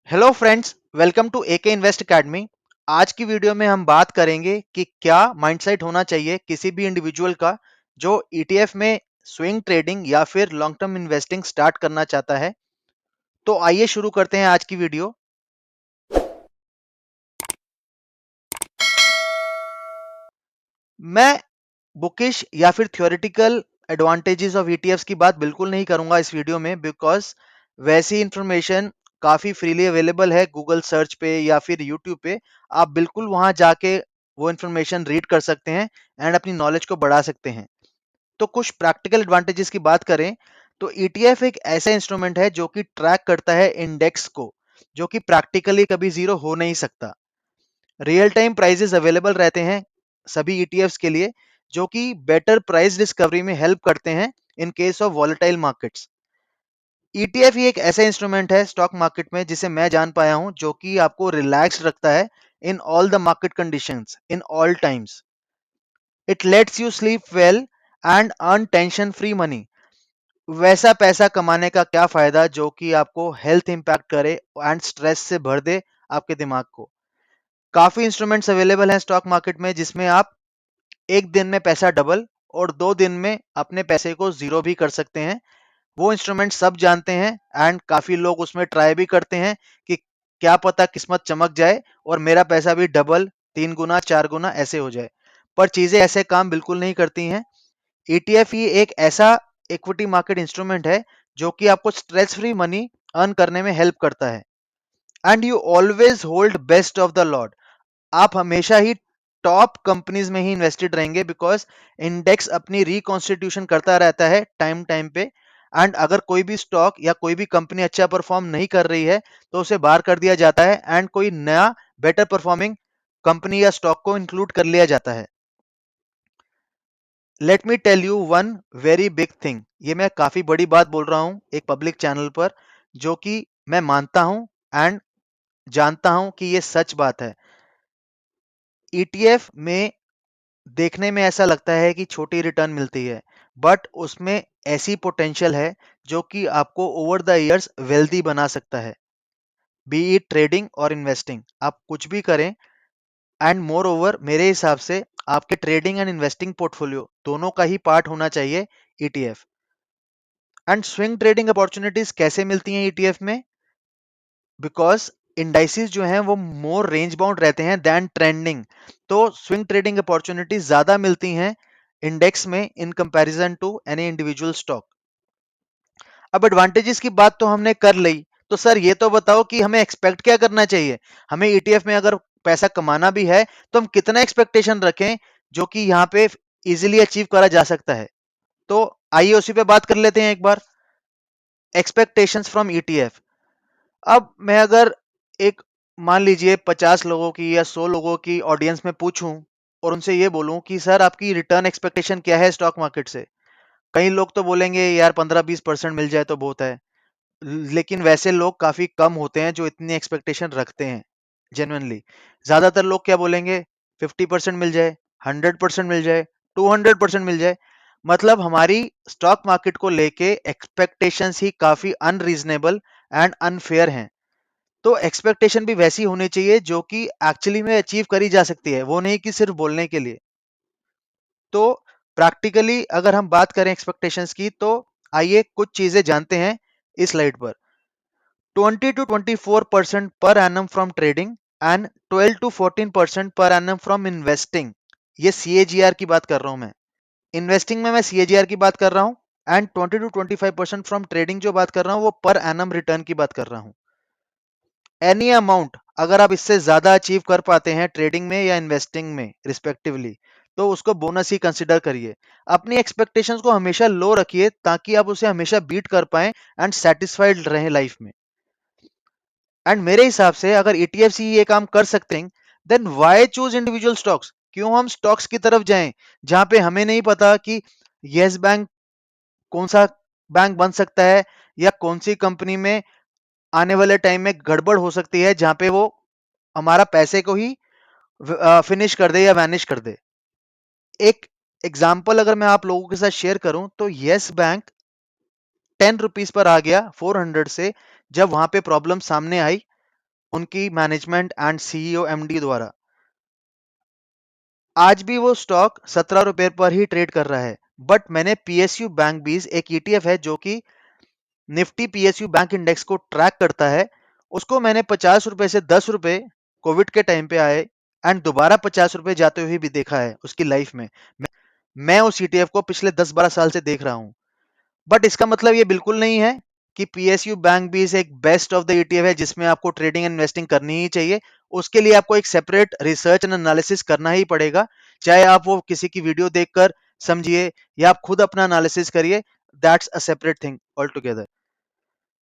Hello friends, welcome to AK invest academy. आज की video में हम बात करेंगे कि क्या माइंडसेट होना चाहिए किसी भी इंडिविजुअल का जो ईटीएफ में स्विंग ट्रेडिंग या फिर लॉन्ग टर्म इन्वेस्टिंग स्टार्ट करना चाहता है। तो आइए शुरू करते हैं आज की वीडियो। मैं बुकिश या फिर थ्योरेटिकल एडवांटेजेस ऑफ ईटीएफ्स की बात बिल्कुल नहीं करूंगा इस वीडियो में, बिकॉज वैसी इंफॉर्मेशन काफ़ी फ्रीली अवेलेबल है गूगल सर्च पे या फिर यूट्यूब पे। आप बिल्कुल वहां जाके वो इंफॉर्मेशन रीड कर सकते हैं एंड अपनी नॉलेज को बढ़ा सकते हैं। तो कुछ प्रैक्टिकल एडवांटेजेस की बात करें तो ईटीएफ एक ऐसा इंस्ट्रूमेंट है जो कि ट्रैक करता है इंडेक्स को, जो कि प्रैक्टिकली कभी जीरो हो नहीं सकता। रियल टाइम प्राइजेस अवेलेबल रहते हैं सभी ईटीएफ्स के लिए, जो कि बेटर प्राइस डिस्कवरी में हेल्प करते हैं in case of volatile markets. ETF ही एक ऐसा इंस्ट्रूमेंट है स्टॉक मार्केट में जिसे मैं जान पाया हूं जो कि आपको रिलैक्स रखता है in all the market conditions in all times. It let's you sleep well and earn tension free money. वैसा पैसा कमाने का क्या फायदा जो कि आपको हेल्थ इंपैक्ट करे एंड स्ट्रेस से भर दे आपके दिमाग को। काफी इंस्ट्रूमेंट्स अवेलेबल हैं स्टॉक मार्केट में जिसमें आप एक दिन में पैसा डबल और 2 दिन में अपने पैसे को जीरो भी कर सकते हैं। वो इंस्ट्रूमेंट सब जानते हैं एंड काफी लोग उसमें ट्राई भी करते हैं कि क्या पता किस्मत चमक जाए और मेरा पैसा भी डबल, 3 गुना, 4 गुना ऐसे हो जाए। पर चीजें ऐसे काम बिल्कुल नहीं करती हैं। ईटीएफ ही एक ऐसा इक्विटी मार्केट इंस्ट्रूमेंट है जो कि आपको स्ट्रेस फ्री मनी अर्न करने में हेल्प करता है। And you always hold best of the lot. आप हमेशा ही टॉप कंपनीज में ही इन्वेस्टेड रहेंगे, बिकॉज इंडेक्स अपनी रिकॉन्स्टिट्यूशन करता रहता है टाइम टाइम पे। एंड अगर कोई भी स्टॉक या कोई भी कंपनी अच्छा परफॉर्म नहीं कर रही है तो उसे बाहर कर दिया जाता है एंड कोई नया बेटर परफॉर्मिंग कंपनी या स्टॉक को इंक्लूड कर लिया जाता है। Let me tell you one very big thing. ये मैं काफी बड़ी बात बोल रहा हूं एक पब्लिक चैनल पर, जो कि मैं मानता हूं एंड जानता हूं कि ये सच बात है। ईटीएफ में देखने में ऐसा लगता है कि छोटी रिटर्न मिलती है, बट उसमें ऐसी पोटेंशियल है जो कि आपको ओवर द इयर्स वेल्दी बना सकता है। बी इट ट्रेडिंग और इन्वेस्टिंग, आप कुछ भी करें। एंड मोर ओवर मेरे हिसाब से आपके ट्रेडिंग एंड इन्वेस्टिंग पोर्टफोलियो दोनों का ही पार्ट होना चाहिए ETF. And swing trading opportunities कैसे मिलती हैं ईटीएफ में? बिकॉज इंडाइसिस जो हैं वो मोर रेंज बाउंड रहते हैं दैन ट्रेंडिंग। तो स्विंग ट्रेडिंग अपॉर्चुनिटीज ज्यादा मिलती हैं इंडेक्स में in comparison to any individual stock. अब एडवांटेजेस की बात तो हमने कर ली, तो सर ये तो बताओ कि हमें एक्सपेक्ट क्या करना चाहिए। हमें ईटीएफ में अगर पैसा कमाना भी है तो हम कितना एक्सपेक्टेशन रखें जो कि यहाँ पे इजीली अचीव करा जा सकता है। तो आइए उसी पे बात कर लेते हैं एक बार। Expectations from ETF. अब मैं अगर एक, मान लीजिए 50 लोगों की या 100 लोगों की ऑडियंस में पूछूं और उनसे ये बोलूं कि सर आपकी रिटर्न एक्सपेक्टेशन क्या है स्टॉक मार्केट से। कई लोग तो बोलेंगे यार 15-20% मिल जाए तो बहुत है। लेकिन वैसे लोग काफी कम होते हैं जो इतनी एक्सपेक्टेशन रखते हैं जेन्युइनली। ज्यादातर लोग क्या बोलेंगे, 50% मिल जाए, 100% मिल जाए, 200% मिल जाए। मतलब हमारी स्टॉक मार्केट को लेके एक्सपेक्टेशंस ही काफी अनरीजनेबल एंड अनफेयर हैं। तो एक्सपेक्टेशन भी वैसी होनी चाहिए जो कि एक्चुअली में अचीव करी जा सकती है, वो नहीं कि सिर्फ बोलने के लिए। तो प्रैक्टिकली अगर हम बात करें एक्सपेक्टेशंस की, तो आइए कुछ चीजें जानते हैं इस स्लाइड पर। 20 to 24% per annum from trading and 12 to 14% per annum from investing. ये सीएजीआर की बात कर रहा हूं मैं। इन्वेस्टिंग में मैं सीएजीआर की बात कर रहा हूं एंड 20 to 25% फ्रॉम ट्रेडिंग जो बात कर रहा हूं वो पर एनम रिटर्न की बात कर रहा हूं। एनी अमाउंट अगर आप इससे ज्यादा अचीव कर पाते हैं ट्रेडिंग में या इन्वेस्टिंग में रिस्पेक्टिवली, तो उसको बोनस ही कंसिडर करिए। अपनी एक्सपेक्टेशंस को हमेशा लो रखिए ताकि आप उसे हमेशा बीट कर पाएं एंड सेटिस्फाइड रहें लाइफ में। एंड मेरे हिसाब से अगर ईटीएफ ही ये काम कर सकते हैं, then why choose individual stocks. क्यों हम स्टॉक्स की तरफ जाएं जहां पे हमें नहीं पता कि यस बैंक कौन सा बैंक बन सकता है या कौन सी कंपनी में आने वाले टाइम में गड़बड़ हो सकती है जहां पे वो हमारा पैसे को ही फिनिश कर दे या वैनिश कर दे। एक एग्जाम्पल अगर मैं आप लोगों के साथ शेयर करूं तो यस बैंक 10 रुपीज पर आ गया 400 से, जब वहां पे प्रॉब्लम सामने आई उनकी मैनेजमेंट एंड सीईओ एमडी द्वारा। आज भी वो स्टॉक 17 रुपए पर ही ट्रेड कर रहा है। बट मैंने पीएसयू बैंक बीस, एक ईटीएफ है जो कि निफ्टी पीएसयू बैंक इंडेक्स को ट्रैक करता है, उसको मैंने 50 रुपए से 10 रुपए कोविड के टाइम पे आए एंड दोबारा 50 रुपए जाते हुए भी देखा है उसकी लाइफ में। मैं उस ईटीएफ को पिछले 10-12 साल से देख रहा हूं। बट इसका मतलब ये बिल्कुल नहीं है कि पीएसयू बैंक भी एक बेस्ट ऑफ द ईटीएफ है जिसमें आपको ट्रेडिंग एंड इन्वेस्टिंग करनी ही चाहिए। उसके लिए आपको एक सेपरेट रिसर्च एंड एनालिसिस करना ही पड़ेगा, चाहे आप वो किसी की वीडियो देखकर समझिए या आप खुद अपना एनालिसिस करिए। That's a separate thing all together.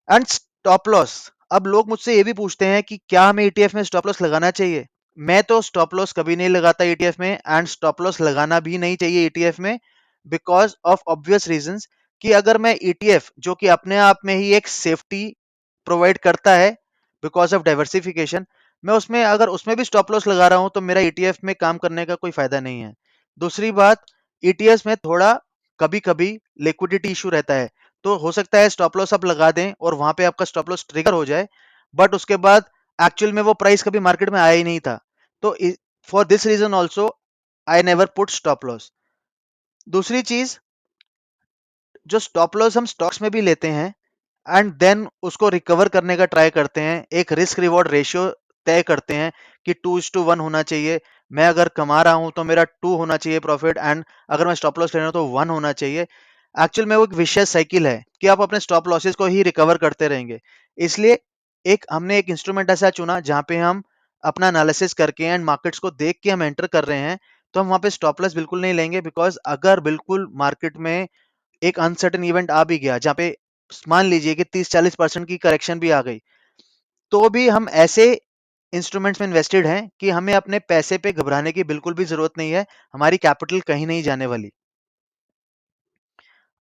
And stop loss, अब लोग मुझसे ये भी पूछते हैं कि क्या हमें ईटीएफ में स्टॉप लॉस लगाना चाहिए। मैं तो स्टॉप लॉस कभी नहीं लगाता ईटीएफ में, एंड स्टॉप लॉस लगाना भी नहीं चाहिए ईटीएफ में, बिकॉज ऑफ ऑब्वियस रीजंस। कि अगर मैं ईटीएफ जो कि अपने आप में ही एक सेफ्टी प्रोवाइड करता है बिकॉज ऑफ डाइवर्सिफिकेशन, मैं उसमें अगर उसमें भी स्टॉप लॉस लगा रहा हूं तो मेरा ईटीएफ में काम करने का कोई फायदा नहीं है। दूसरी बात, ईटीएफ में थोड़ा कभी कभी लिक्विडिटी इशू रहता है, तो हो सकता है स्टॉप लॉस आप लगा दें और वहां पे आपका स्टॉप लॉस ट्रिगर हो जाए, बट उसके बाद एक्चुअल में वो प्राइस कभी मार्केट में आया ही नहीं था। तो for this reason also I never put stop loss. दूसरी चीज, जो स्टॉप लॉस हम स्टॉक्स में भी लेते हैं एंड देन उसको रिकवर करने का ट्राई करते हैं, एक रिस्क रिवॉर्ड रेशियो तय करते हैं कि 2:1 होना चाहिए। मैं अगर कमा रहा हूं तो मेरा 2 होना चाहिए प्रॉफिट, एंड अगर मैं स्टॉप लॉस ले रहा हूं तो 1 होना चाहिए। एक्चुअल में वो एक विशेष साइकिल है कि आप अपने स्टॉप लॉसेस को ही रिकवर करते रहेंगे। इसलिए हमने एक इंस्ट्रूमेंट ऐसा चुना जहां पे हम अपना एनालिसिस करके एंड मार्केट्स को देख के हम एंटर कर रहे हैं, तो हम वहां पे स्टॉप लॉस बिल्कुल नहीं लेंगे। बिकॉज अगर बिल्कुल मार्केट में एक अनसर्टेन इवेंट आ भी गया जहां पे मान लीजिए कि 30-40% की करेक्शन भी आ गई, तो भी हम ऐसे इंस्ट्रूमेंट्स में इन्वेस्टेड हैं कि हमें अपने पैसे पे घबराने की बिल्कुल भी जरूरत नहीं है। हमारी कैपिटल कहीं नहीं जाने वाली।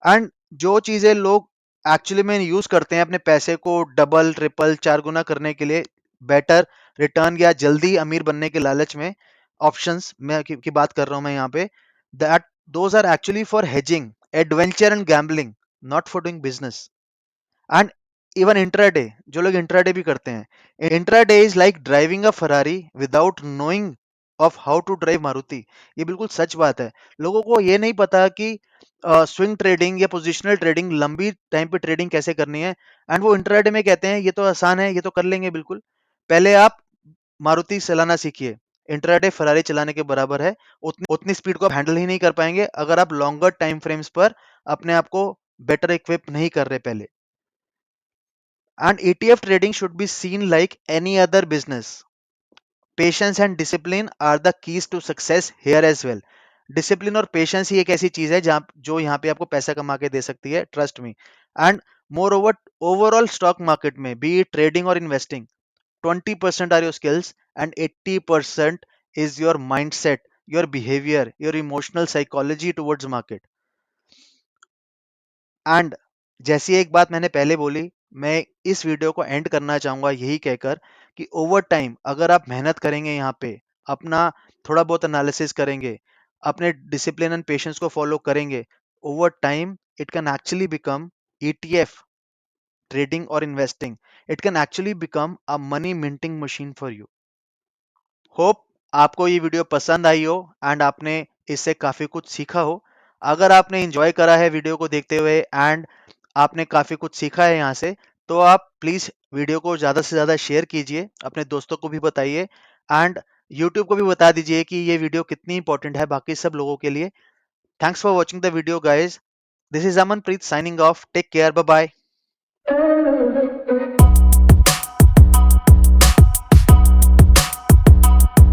एंड जो चीजें लोग एक्चुअली में यूज करते हैं अपने पैसे को डबल ट्रिपल 4 गुना करने के लिए, बेटर रिटर्न या जल्दी अमीर बनने के लालच में, ऑप्शंस मैं की बात कर रहा हूं मैं यहाँ पे, that those are actually for hedging, adventure and gambling, not for doing business. And even intraday, जो लोग इंट्राडे भी करते हैं, intraday is like driving a Ferrari without knowing of how to drive Maruti. ये बिल्कुल सच बात है। लोगों को ये नहीं पता कि स्विंग ट्रेडिंग या पोजिशनल ट्रेडिंग, लंबी टाइम पे ट्रेडिंग कैसे करनी है, एंड वो इंट्राडे में कहते हैं ये तो आसान है, ये तो कर लेंगे बिल्कुल। पहले आप मारुति चलाना सीखिए, इंट्राडे फरारी चलाने के बराबर है। उतनी स्पीड को आप हैंडल ही नहीं कर पाएंगे अगर आप लॉन्गर टाइम फ्रेम्स पर अपने आप को बेटर इक्विप नहीं कर रहे पहले। And ETF trading should be seen like any other business. Patience and discipline are the keys to success here as well. Discipline और पेशेंस ही एक ऐसी चीज है जहां जो यहाँ पे आपको पैसा कमा के दे सकती है, trust me. And moreover, overall stock market में बी ट्रेडिंग और investing, 20% are your skills and 80% is your mindset, your behaviour, your emotional psychology towards market. And जैसी एक बात मैंने पहले बोली, मैं इस वीडियो को एंड करना चाहूंगा यही कहकर कि ओवर टाइम अगर आप मेहनत करेंगे यहाँ पे, अपना थोड़ा बहुत एनालिसिस करेंगे, अपने डिसिप्लिन एंड पेशेंस को फॉलो करेंगे, over time it can actually become ETF trading और investing, it can actually become a money minting machine for you. Hope आपको ये वीडियो पसंद आई हो एंड आपने इससे काफी कुछ सीखा हो। अगर आपने एंजॉय करा है वीडियो को देखते हुए एंड आपने काफी कुछ सीखा है यहाँ से, तो आप प्लीज वीडियो को ज्यादा से ज्यादा शेयर कीजिए, अपने दोस्तों को भी बताइए, एंड यूट्यूब को भी बता दीजिए कि ये वीडियो कितनी इंपॉर्टेंट है बाकी सब लोगों के लिए। Thanks for watching the video guys. This is Amanpreet signing off. Take care, bye bye.